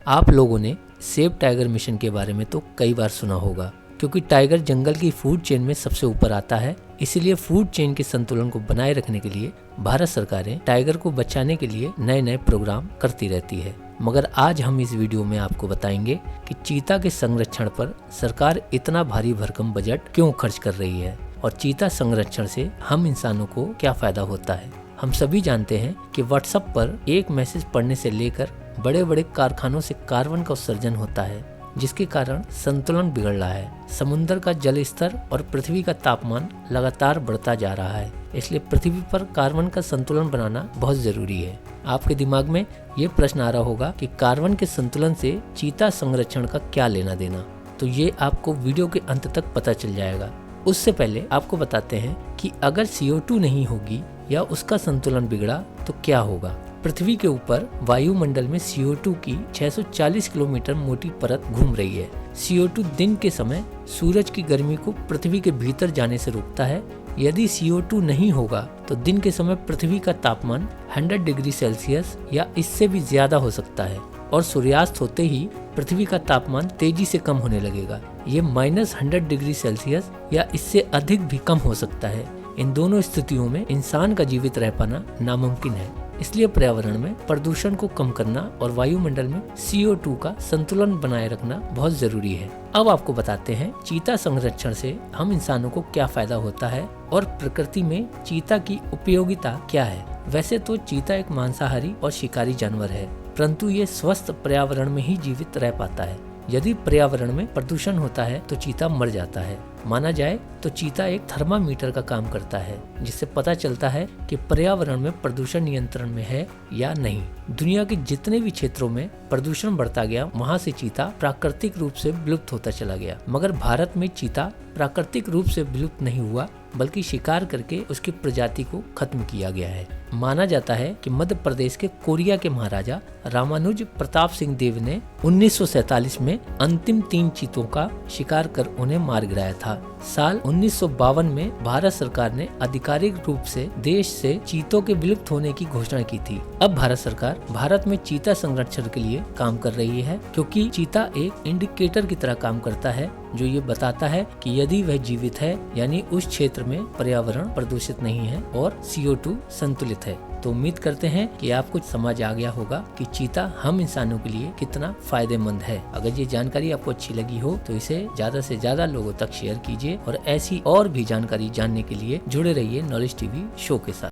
आप लोगों ने सेव टाइगर मिशन के बारे में तो कई बार सुना होगा, क्योंकि टाइगर जंगल की फूड चेन में सबसे ऊपर आता है। इसीलिए फूड चेन के संतुलन को बनाए रखने के लिए भारत सरकारें टाइगर को बचाने के लिए नए नए प्रोग्राम करती रहती है। मगर आज हम इस वीडियो में आपको बताएंगे कि चीता के संरक्षण पर सरकार इतना भारी भरकम बजट क्यों खर्च कर रही है और चीता संरक्षण से हम इंसानों को क्या फायदा होता है। हम सभी जानते हैं कि व्हाट्सएप पर एक मैसेज पढ़ने से लेकर बड़े बड़े कारखानों से कार्बन का उत्सर्जन होता है, जिसके कारण संतुलन बिगड़ रहा है। समुद्र का जल स्तर और पृथ्वी का तापमान लगातार बढ़ता जा रहा है, इसलिए पृथ्वी पर कार्बन का संतुलन बनाना बहुत जरूरी है। आपके दिमाग में ये प्रश्न आ रहा होगा कि कार्बन के संतुलन से चीता संरक्षण का क्या लेना देना, तो ये आपको वीडियो के अंत तक पता चल जाएगा। उससे पहले आपको बताते हैं कि अगर CO2 नहीं होगी या उसका संतुलन बिगड़ा तो क्या होगा। पृथ्वी के ऊपर वायुमंडल में CO2 की 640 किलोमीटर मोटी परत घूम रही है। CO2 दिन के समय सूरज की गर्मी को पृथ्वी के भीतर जाने से रोकता है। यदि CO2 नहीं होगा तो दिन के समय पृथ्वी का तापमान 100 डिग्री सेल्सियस या इससे भी ज्यादा हो सकता है और सूर्यास्त होते ही पृथ्वी का तापमान तेजी से कम होने लगेगा। ये -100 डिग्री सेल्सियस या इससे अधिक भी कम हो सकता है। इन दोनों स्थितियों में इंसान का जीवित रह पाना नामुमकिन है। इसलिए पर्यावरण में प्रदूषण को कम करना और वायुमंडल में CO2 का संतुलन बनाए रखना बहुत जरूरी है। अब आपको बताते हैं चीता संरक्षण से हम इंसानों को क्या फायदा होता है और प्रकृति में चीता की उपयोगिता क्या है। वैसे तो चीता एक मांसाहारी और शिकारी जानवर है, परंतु ये स्वस्थ पर्यावरण में ही जीवित रह पाता है। यदि पर्यावरण में प्रदूषण होता है तो चीता मर जाता है। माना जाए तो चीता एक थर्मामीटर का काम करता है, जिससे पता चलता है कि पर्यावरण में प्रदूषण नियंत्रण में है या नहीं। दुनिया के जितने भी क्षेत्रों में प्रदूषण बढ़ता गया, वहाँ से चीता प्राकृतिक रूप से विलुप्त होता चला गया। मगर भारत में चीता प्राकृतिक रूप से विलुप्त नहीं हुआ, बल्कि शिकार करके उसकी प्रजाति को खत्म किया गया है। माना जाता है कि मध्य प्रदेश के कोरिया के महाराजा रामानुज प्रताप सिंह देव ने 1947 में अंतिम 3 चीतों का शिकार कर उन्हें मार गिराया था। साल 1952 में भारत सरकार ने आधिकारिक रूप से देश से चीतों के विलुप्त होने की घोषणा की थी। अब भारत सरकार भारत में चीता संरक्षण के लिए काम कर रही है, क्योंकि चीता एक इंडिकेटर की तरह काम करता है जो ये बताता है कि यदि वह जीवित है, यानी उस क्षेत्र में पर्यावरण प्रदूषित नहीं है और CO2 संतुलित है। तो उम्मीद करते हैं कि आपको समझ आ गया होगा कि चीता हम इंसानों के लिए कितना फायदेमंद है। अगर ये जानकारी आपको अच्छी लगी हो तो इसे ज्यादा से ज्यादा लोगों तक शेयर कीजिए और ऐसी और भी जानकारी जानने के लिए जुड़े रहिए नॉलेज TV शो के साथ।